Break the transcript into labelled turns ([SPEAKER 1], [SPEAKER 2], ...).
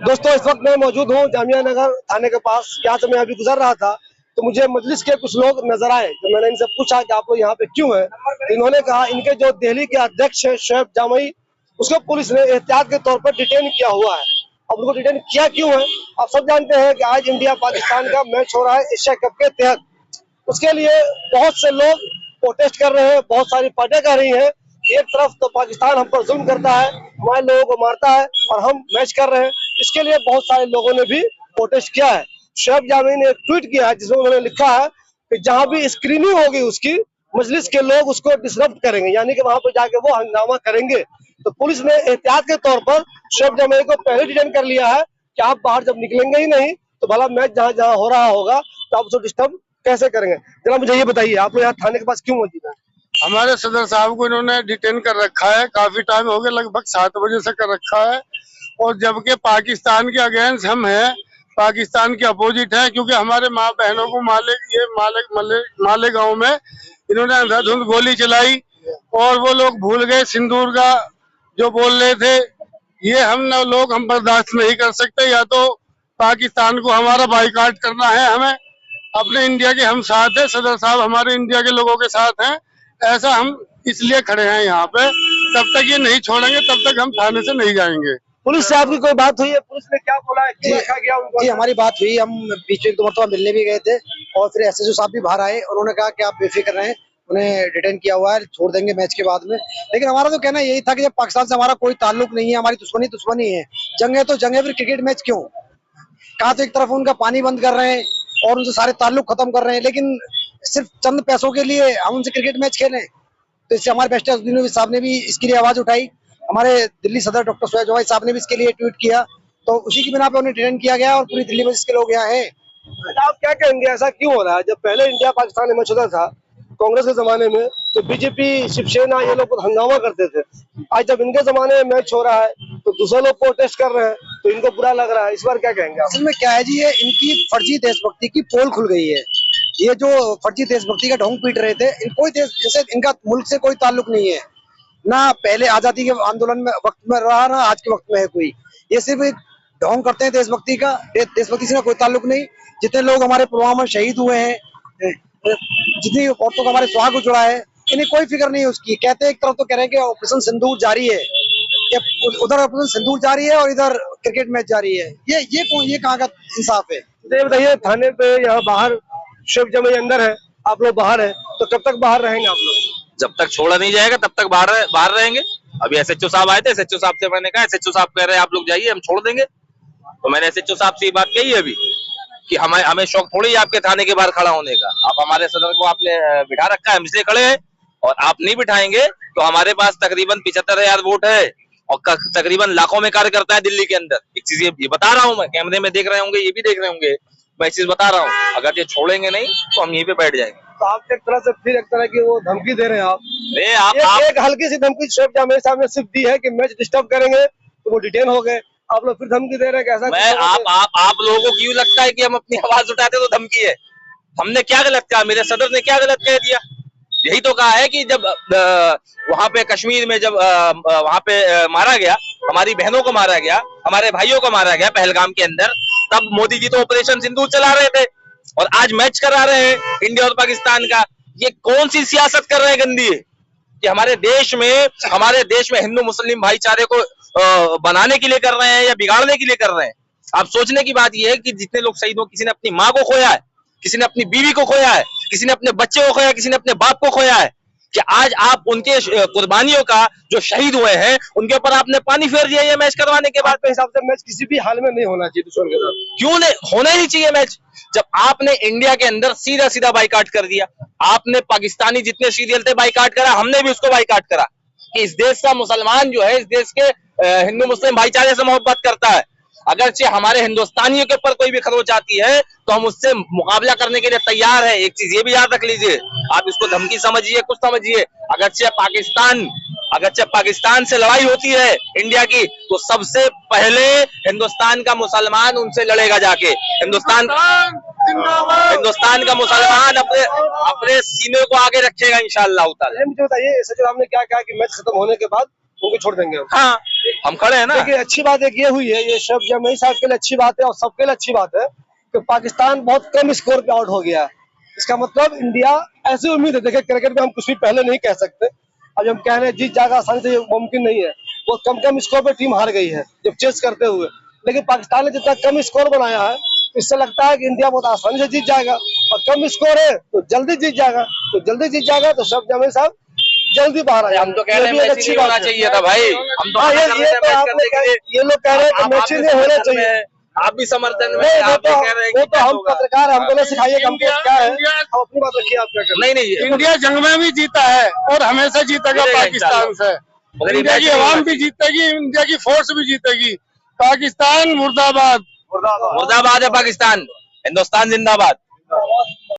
[SPEAKER 1] दोस्तों, इस वक्त मैं मौजूद हूँ जामिया नगर थाने के पास। यहाँ से मैं अभी गुजर रहा था तो मुझे मजलिस के कुछ लोग नजर आए। तो मैंने इनसे पूछा कि आप लोग यहाँ पे क्यों हैं, तो इन्होंने कहा इनके जो दिल्ली के अध्यक्ष है शोएब जामई, उसको पुलिस ने एहतियात के तौर पर डिटेन किया हुआ है। अब उनको डिटेन किया क्यों है? आप सब जानते हैं कि आज इंडिया पाकिस्तान का मैच हो रहा है एशिया कप के तहत। उसके लिए बहुत से लोग प्रोटेस्ट कर रहे हैं, बहुत सारी पार्टियां कर रही हैं। एक तरफ तो पाकिस्तान हम पर जुल्म करता है, हमारे लोगों को मारता है, और हम मैच कर रहे हैं। इसके लिए बहुत सारे लोगों ने भी प्रोटेस्ट किया है। शोएब जामई ने एक ट्वीट किया है जिसमें उन्होंने लिखा है कि जहां भी स्क्रीनिंग होगी उसकी, मजलिस के लोग उसको डिसरप्ट करेंगे, यानी कि वहां पर जाके वो हंगामा करेंगे। तो पुलिस ने एहतियात के तौर पर शोएब जामई को पहले डिटेन कर लिया है कि आप बाहर जब निकलेंगे ही नहीं तो भला मैच जहां जहां हो रहा होगा तो आप उसको डिस्टर्ब कैसे करेंगे। जरा मुझे ये बताइए, आप लोग यहाँ थाने के पास क्यों मौजूद है?
[SPEAKER 2] हमारे सदर साहब को इन्होंने डिटेन कर रखा है, काफी टाइम हो गया, लगभग 7 बजे से कर रखा है। और जबकि पाकिस्तान के अगेंस्ट हम हैं, पाकिस्तान के अपोजिट है, क्योंकि हमारे माँ बहनों को माले गांव में इन्होंने अंधाधुंध गोली चलाई और वो लोग भूल गए सिंदूर का जो बोल रहे थे। ये हम बर्दाश्त नहीं कर सकते। या तो पाकिस्तान को हमारा बाइकाट करना है, हमें अपने इंडिया के हम साथ है, सदर साहब हमारे इंडिया के लोगों के साथ हैं। ऐसा हम इसलिए खड़े हैं यहाँ पे। तब तक ये नहीं छोड़ेंगे, तब तक हम थाने से नहीं जाएंगे।
[SPEAKER 1] पुलिस से आपकी कोई बात हुई है? पुलिस ने क्या बोला है, क्यों रखा गया उनको?
[SPEAKER 3] जी, हमारी बात हुई। हम बीच में 2 मरतबा मिलने भी गए थे और फिर एसएसओ साहब भी बाहर आए। उन्होंने कहा कि आप बेफिक्र रहें, उन्हें डिटेन किया हुआ है, छोड़ देंगे मैच के बाद में। लेकिन हमारा तो कहना यही था कि जब पाकिस्तान से हमारा कोई ताल्लुक नहीं है, हमारी दुश्मनी है, जंग है तो जंग है, फिर क्रिकेट मैच क्यों? कहा तो एक तरफ उनका पानी बंद कर रहे हैं और उनसे सारे ताल्लुक खत्म कर रहे हैं, लेकिन सिर्फ चंद पैसों के लिए हम उनसे क्रिकेट मैच खेलें। तो इससे हमारे बैरिस्टर अज़हरुद्दीन साहब ने भी इसके लिए आवाज उठाई। हमारे दिल्ली सदर डॉक्टर शोएब जामई साहब ने भी इसके लिए ट्वीट किया, तो उसी की बिना पे उन्हें डिटेन किया गया और पूरी दिल्ली में जिसके लोग यहाँ हैं।
[SPEAKER 1] आप क्या कहेंगे, ऐसा क्यों हो रहा है? जब पहले इंडिया पाकिस्तान में मैच होता था कांग्रेस के जमाने में तो बीजेपी शिवसेना ये लोग हंगामा करते थे। आज जब इनके जमाने में मैच हो रहा है तो दूसरे लोग प्रोटेस्ट कर रहे हैं तो इनको बुरा लग रहा है। इस बार क्या कहेंगे आप?
[SPEAKER 3] असल में क्या है जी, ये इनकी फर्जी देशभक्ति की पोल खुल गई है। ये जो फर्जी देशभक्ति का ढोंग पीट रहे थे, कोई देश जैसे इनका मुल्क से कोई ताल्लुक नहीं है, ना पहले आजादी के आंदोलन में वक्त में रहा, ना आज के वक्त में है कोई। ये सिर्फ एक ढोंग करते हैं देशभक्ति का। देशभक्ति से कोई ताल्लुक नहीं। जितने लोग हमारे पुलवामा में शहीद हुए हैं, जितनी औरतों का हमारे सुहाग उजड़ा है, इन्हें कोई फिक्र नहीं है उसकी। कहते हैं एक तरफ तो कह रहे हैं कि ऑपरेशन सिंदूर जारी है, उधर ऑपरेशन सिंदूर जारी है और इधर क्रिकेट मैच जारी है। ये कहाँ का इंसाफ है?
[SPEAKER 1] ये बताइए, थाने पे यहाँ बाहर शोएब जामई अंदर है, आप लोग बाहर है, तो कब तक बाहर रहेंगे आप लोग?
[SPEAKER 4] जब तक छोड़ा नहीं जाएगा तब तक बाहर रहेंगे। अभी एसएचओ साहब आए थे, एसएचओ साहब से मैंने कहा, एसएचओ साहब कह रहे हैं आप लोग जाइए, हम छोड़ देंगे। तो मैंने एसएचओ साहब से ये बात कही है अभी कि हमें शौक थोड़ी है आपके थाने के बाहर खड़ा होने का। आप हमारे सदर को आपने बिठा रखा है, हम इसलिए खड़े हैं, और आप नहीं बिठाएंगे तो हमारे पास तकरीबन 75,000 वोट है और तकरीबन लाखों में कार्यकर्ता है दिल्ली के अंदर। एक चीज ये बता रहा हूँ, मैं कैमरे में देख रहे होंगे, ये भी देख रहे होंगे, मैं इस चीज बता रहा हूँ। अगर ये छोड़ेंगे नहीं तो हम यहीं पे बैठ जाएंगे।
[SPEAKER 1] तो आप एक तरह से फिर एक तरह की वो धमकी दे रहे हैं आप? एक हल्की सी धमकी शोएब जामई साहब ने सिर्फ दी है कि मैच डिस्टर्ब करेंगे तो वो डिटेन हो गए। आप लोग फिर धमकी दे रहे हैं कैसा?
[SPEAKER 4] आप लोगों को क्यों लगता है कि हम अपनी आवाज उठाते तो धमकी है? हमने क्या गलत कहा? मेरे सदर ने क्या गलत कह दिया? यही तो कहा है कि जब वहां पे कश्मीर में जब वहां पे मारा गया, हमारी बहनों को मारा गया, हमारे भाइयों को मारा गया पहलगाम के अंदर, तब मोदी जी तो ऑपरेशन सिंदूर चला रहे थे और आज मैच करा रहे हैं इंडिया और पाकिस्तान का। ये कौन सी सियासत कर रहे हैं गंदी है कि हमारे देश में हिंदू मुस्लिम भाईचारे को बनाने के लिए कर रहे हैं या बिगाड़ने के लिए कर रहे हैं? आप सोचने की बात यह है कि जितने लोग शहीद हो, किसी ने अपनी माँ को खोया है, किसी ने अपनी बीवी को खोया है, किसी ने अपने बच्चे को खोया, किसी ने अपने बाप को खोया है, कि आज आप उनके कुर्बानियों का जो शहीद हुए हैं उनके ऊपर आपने पानी फेर दिया ये मैच करवाने के बाद।
[SPEAKER 1] आपके हिसाब से मैच किसी भी हाल में नहीं होना चाहिए दुश्मन के साथ?
[SPEAKER 4] क्यों नहीं होना ही चाहिए मैच? जब आपने इंडिया के अंदर सीधा सीधा बाइकाट कर दिया, आपने पाकिस्तानी जितने सीरियल थे बाइकाट करा, हमने भी उसको बाइकाट करा कि इस देश का मुसलमान जो है इस देश के हिंदू मुस्लिम भाईचारे से मोहब्बत करता है। अगरचे हमारे हिंदुस्तानियों के ऊपर कोई भी खरोच आती है तो हम उससे मुकाबला करने के लिए तैयार है। एक चीज ये भी याद रख लीजिए, आप इसको धमकी समझिए, कुछ समझिए, अगरचे पाकिस्तान से लड़ाई होती है इंडिया की तो सबसे पहले हिंदुस्तान का मुसलमान उनसे लड़ेगा जाके। हिंदुस्तान का मुसलमान अपने सीने को आगे रखेगा इंशाअल्लाह ताला।
[SPEAKER 1] मुझे बताइए, सचिव आपने क्या कहा कि मैच खत्म होने के बाद उनको छोड़ देंगे हम।
[SPEAKER 4] हाँ, हम खड़े हैं ना।
[SPEAKER 1] देखिए अच्छी बात एक ये हुई है, ये शोएब जमील साहब के लिए अच्छी बात है और सबके लिए अच्छी बात है कि पाकिस्तान बहुत कम स्कोर पे आउट हो गया है। इसका मतलब इंडिया, ऐसी उम्मीद है, देखिए क्रिकेट में हम कुछ भी पहले नहीं कह सकते, अब हम कह रहे हैं जीत जाएगा आसानी से, ये मुमकिन नहीं है। वो कम स्कोर पे टीम हार गई है जब चेस करते हुए, लेकिन पाकिस्तान ने जितना कम स्कोर बनाया है, इससे लगता है कि इंडिया बहुत आसानी से जीत जाएगा, और कम स्कोर है तो जल्दी जीत जाएगा, तो शोएब जमील साहब जल्दी बाहर आए।
[SPEAKER 4] हम तो कह रहे हैं मैच ही नहीं होना चाहिए था भाई, हम तो
[SPEAKER 1] हाँ,
[SPEAKER 4] मना कर रहे थे मैच करने के लिए।
[SPEAKER 1] ये लोग कह रहे हैं कि
[SPEAKER 4] आप
[SPEAKER 1] मैच ही
[SPEAKER 4] भी
[SPEAKER 1] नहीं होना
[SPEAKER 4] समर्थन में
[SPEAKER 1] चाहिए।
[SPEAKER 4] हैं, आप भी समर्थन में
[SPEAKER 1] नहीं,
[SPEAKER 4] हैं,
[SPEAKER 1] वो
[SPEAKER 4] आप भी कह रहे हैं कि
[SPEAKER 1] तो
[SPEAKER 4] मैच
[SPEAKER 1] हम
[SPEAKER 4] होगा।
[SPEAKER 1] पत्रकार हैं, हमको नहीं सिखाइए कि हमको क्या है,
[SPEAKER 2] इंडिया-
[SPEAKER 1] हम अपनी बात रखिए, आप क्या कर रहे हैं?
[SPEAKER 4] नहीं,
[SPEAKER 2] इंडिया जंग में भी जीता है और हमेशा जीतेगा
[SPEAKER 4] जीतेगा
[SPEAKER 2] पाकिस्तान से।
[SPEAKER 4] मगर ये
[SPEAKER 2] इंडिया
[SPEAKER 4] मैच
[SPEAKER 2] की
[SPEAKER 4] नहीं होना
[SPEAKER 2] आवाम भी
[SPEAKER 4] चाहिए।
[SPEAKER 2] जीतेगी, इंडिया की फोर्स भी जीतेगी। पाकिस्तान मुर्दाबाद।
[SPEAKER 4] मुर्दाबाद है पाकिस्तान, हिंदुस्तान जिंदाबाद।